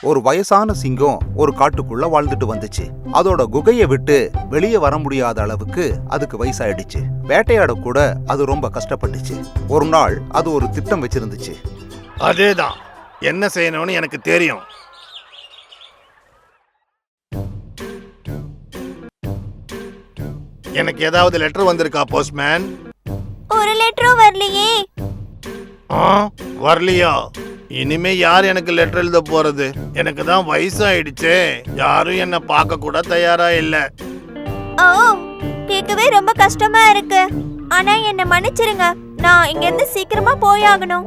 ஒரு வயசான சிங்கம் ஒரு காட்டுக்குள்ள வாழ்ந்துட்டு வந்துச்சு. அதோட குகையை விட்டு வெளியே வர முடியாத அளவுக்கு அதுக்கு வயசாயிடுச்சு. வேட்டையாட கூட அது ரொம்ப கஷ்டப்பட்டுச்சு. ஒரு நாள் அது ஒரு திட்டம் வச்சிருந்துச்சு. அதேதான், என்ன செய்யணும்னு எனக்கு தெரியும். எனக்கு ஏதாவது லெட்டர் வந்திருக்கா போஸ்ட்மேன்? ஒரு லெட்டரும் வரலையே. வரலையா? இனிமே யார் எனக்கு லெட்டர் எழுத போறது? எனக்கு தான் வயசாயிடுச்சே, யாரும் என்ன பார்க்க கூட தயாரா இல்ல. ஓ, கேட்கவே ரொம்ப கஷ்டமா இருக்கு. ஆனா என்ன மன்னிச்சிருங்க, நான் இங்க இருந்து சீக்கிரமா போயாகணும்.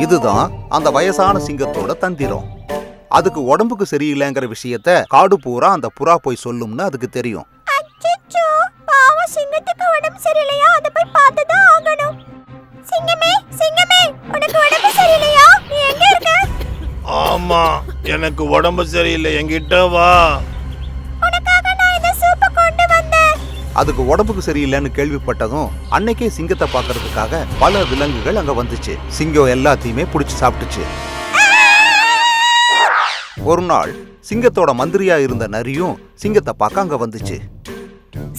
இதுதான் அந்த வயசான சிங்கத்தோட தந்திரம். அதுக்கு உடம்புக்கு சரியில்லைங்கிற விஷயத்த காடு பூரா அந்த புறா போய் சொல்லும்னு அதுக்கு தெரியும். அச்சச்சோ, பாவம் சிங்கத்துக்கு உடம்பு சரியில்லையா? அத போய் பார்த்துதான் ஆகணும். சிங்கமே, சிங்கமே, உனக்கு உடம்பு சரியில்லையா? நீ எங்க இருக்க? ஆமா, எனக்கு உடம்பு சரியில்லை, என்கிட்ட வா. உனக்காக நான் இந்த சூப்பை கொண்டு வந்தேன். அதுக்கு உடம்புக்கு சரியில்லைன்னு கேள்விப்பட்டதும் அன்னைக்கே சிங்கத்தை பார்க்கறதுக்காக பல விலங்குகள் அங்க வந்துச்சு. சிங்கம் எல்லாத்தையுமே பிடிச்சி சாப்பிட்டுச்சு. ஒரு நாள் சிங்கத்தோட மந்திரியா இருந்த நரியும் சிங்கத்தை பார்க்க அங்க வந்துச்சு.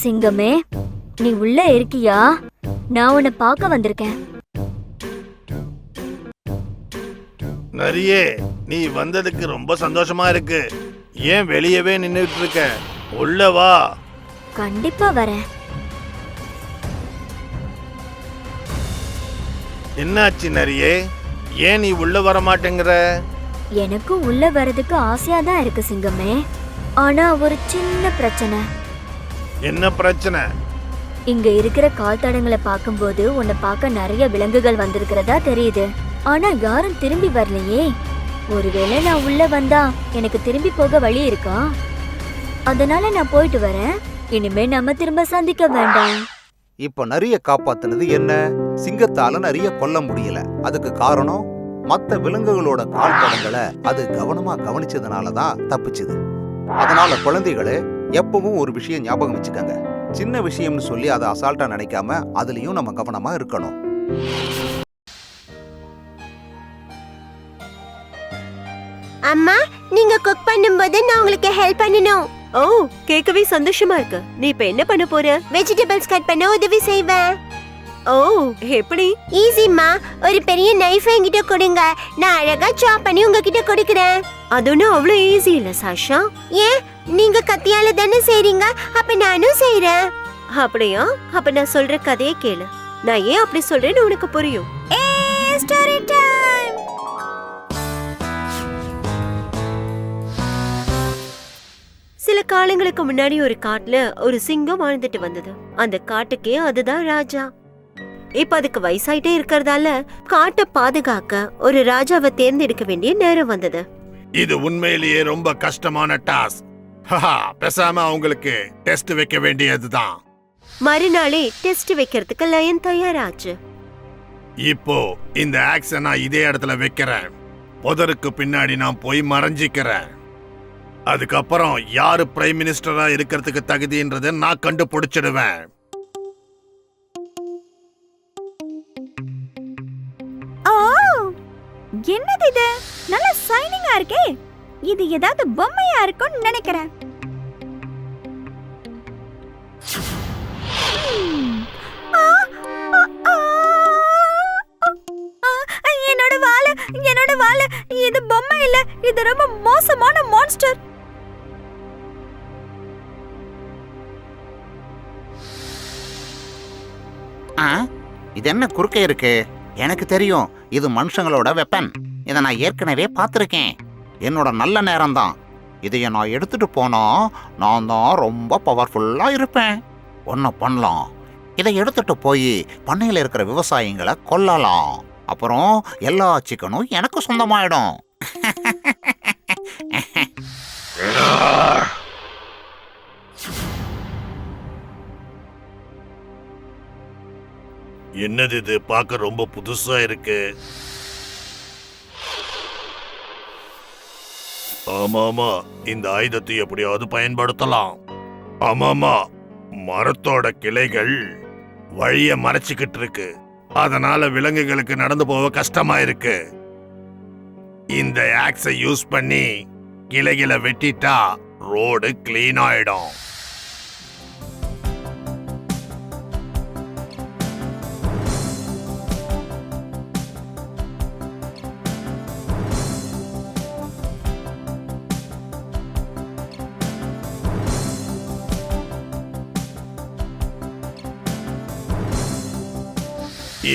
சிங்கமே, நீ உள்ள இருக்கியா? நான் உன்னை பார்க்க வந்திருக்கேன். நரியே, நீ வந்ததுக்கு ரொம்ப சந்தோஷமா இருக்கு. ஏன் வெளியவே நின்னுட்டு இருக்க? உள்ள வா. கண்டிப்பா வரேன். என்னாச்சு நரியே, ஏன் நீ உள்ள வர மாட்டேங்கிற? எனக்கும் உள்ள வரதுக்கு ஆசையா தான் இருக்கு சிங்கமே. ஆனா ஒரு சின்ன பிரச்சனை. என்ன பிரச்சனை? இங்க இருக்கிற கால் தடங்களை பார்க்கும்போது உன்னை பார்க்க நிறைய விலங்குகள் வந்திருக்கிறதா தெரியுது. ஆனா யாரும் திரும்பி வரலையே. ஒருவேளை நான் உள்ள வந்தா எனக்கு திரும்பி போக வழி இருக்கா? அதனால நான் போயிட்டு வரேன். இனிமே நம்ம திரும்ப சந்திக்க வேண்டாம். இப்ப நரிய காப்பாத்துனது என்ன? சிங்கத்தால நரிய கொல்ல முடியல. அதுக்கு காரணம் மத்த விலங்குகளோட கால் தடங்களை அது கவனமா கவனிச்சதுனாலதான் தப்பிச்சுது. அதனால குழந்தைகளே, எப்பவும் ஒரு விஷயம் ஞாபகம் வச்சுக்கங்க. சின்ன விஷயம்னு சொல்லி அதை அசால்ட்டா நினைக்காம அதுலயும் நம்ம கவனமா இருக்கணும். அம்மா, நீங்க குக் பண்ணும்போது நான் உங்களுக்கு ஹெல்ப் பண்ணனும். ஓ, கேட்கவே சந்தோஷமா இருக்கு. நீ இப்ப என்ன பண்ண போற? வெஜிடபிள்ஸ் கட் பண்ண உதவி செய்வேன். ஓ, எப்படி? ஈஸிமா, ஒரு பெரிய நைஃப் என்கிட்ட கொடுங்க. நான் அழகா சாப் பண்ணி உங்ககிட்ட கொடுக்கிறேன். அது ஒன்னும் அவ்வளவு ஈஸி இல்ல சாஷா. ஏன்? நீங்க கத்தியால தானே செய்றீங்க, அப்ப நானும் செய்றேன். அப்படியா? அப்ப நான் சொல்ற கதையை கேளு. நான் ஏன் அப்படி சொல்றேன்னு உனக்கு புரியும். Story time. சில காலங்களுக்கு முன்னாடி ஒரு காட்டுல ஒரு சிங்கம் வாழ்ந்துட்டு வந்தது. அந்த காட்டுக்கே அதுதான் ராஜா. இப்ப அதுக்கு வயசாயிட்டே இருக்கறதால காட்டை பாதுகாக்க ஒரு ராஜாவை தேர்ந்தெடுக்க வேண்டிய நேரம் வந்தது. இது உண்மையிலேயே ரொம்ப கஷ்டமான டாஸ்க். பேசாம அவங்களுக்கு டெஸ்ட் வைக்க வேண்டியதுதான். மறுநாளே டெஸ்ட் வைக்கிறதுக்கு லயன் தயாராச்சு. இப்போ இந்த ஆக்சன் நான் இதே இடத்துல வைக்கிறேன். புதருக்கு பின்னாடி நான் போய் மறைஞ்சிக்கிறேன். அதுக்கப்புறம் யாரு பிரைம் மினிஸ்டரா இருக்கிறதுக்கு தகுதின்றதை நான் கண்டுபிடிச்சிடுவேன். ஓ, என்னது இது? நல்ல ஷைனிங்கா இருக்கே. இது ஏதாவது பொம்மையா இருக்கும்னு நினைக்கிறேன். என்னோட வால, இது பொம்மை இல்ல, இது ரொம்ப மோசமான மான்ஸ்டர். இது என்ன குறுக்கே இருக்கு? எனக்கு தெரியும், இது மனுஷங்களோட வெப்பன். இதை நான் ஏற்கனவே பார்த்துருக்கேன். என்னோட நல்ல நேரம் தான். இதைய நான் எடுத்துட்டு போனா நான் தான் ரொம்ப பவர்ஃபுல்லா இருப்பேன். ஒன்ன பண்ணலாம், இதை எடுத்துட்டு போய் பண்ணையில இருக்கிற விவசாயிகளை கொல்லலாம். அப்புறம் எல்லா சிக்கனும் எனக்கு சொந்தமாயிடும். என்னது இது? பார்க்க ரொம்ப புதுசா இருக்கு. ஆமாமா, இந்த ஆயுதத்தை எப்படியாவது பயன்படுத்தலாம். ஆமாமா, மரத்தோட கிளைகள் வழிய மறைச்சிக்கிட்டு இருக்கு. அதனால விலங்குகளுக்கு நடந்து போக கஷ்டமா இருக்கு. இந்த ஆக்ஸை யூஸ் பண்ணி கிளைகளை வெட்டிட்டா ரோடு கிளீன் ஆயிடும்.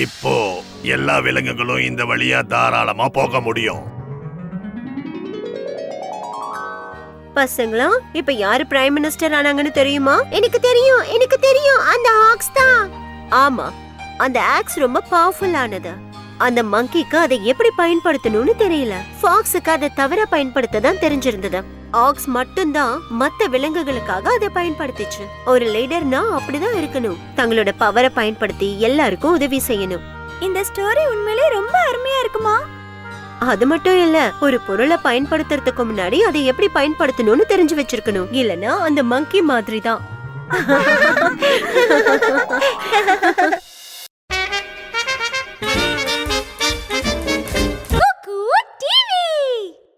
இப்போ எல்லா விலங்குகளும் இந்த வழியா தாராளமா போக முடியும். பசங்களா, இப்ப யாரு பிரைம் மினிஸ்டர் ஆனாங்கன்னு தெரியுமா? எனக்கு தெரியும், அந்த ஆக்ஸ் தான். ஆமா, அந்த ஆக்ஸ் ரொம்ப பவர்ஃபுல் ஆனது. அந்த மங்கிக்கு அதை எப்படி பயன்படுத்தணும்னு தெரியல. ஃபாக்ஸுக்கு அதை தவிர பயன்படுத்த தான் தெரிஞ்சிருந்தது. ஆக்ஸ் மட்டும்தான் மத்த விலங்குகளுக்காக அதை பயன்படுத்திச்சு. ஒரு லீடர்னா அப்படிதான் இருக்கணும். தங்களோட பவரை பயன்படுத்தி எல்லாருக்கும் உதவி செய்யணும். இந்த ஸ்டோரி உண்மையிலே ரொம்ப அருமையா இருக்குமா? அது மட்டும் இல்ல, ஒரு பொருளை பயன்படுத்துறதுக்கு முன்னாடி அதை எப்படி பயன்படுத்தணும்னு தெரிஞ்சு வச்சிருக்கணும். இல்லனா அந்த மங்கி மாதிரி தான்.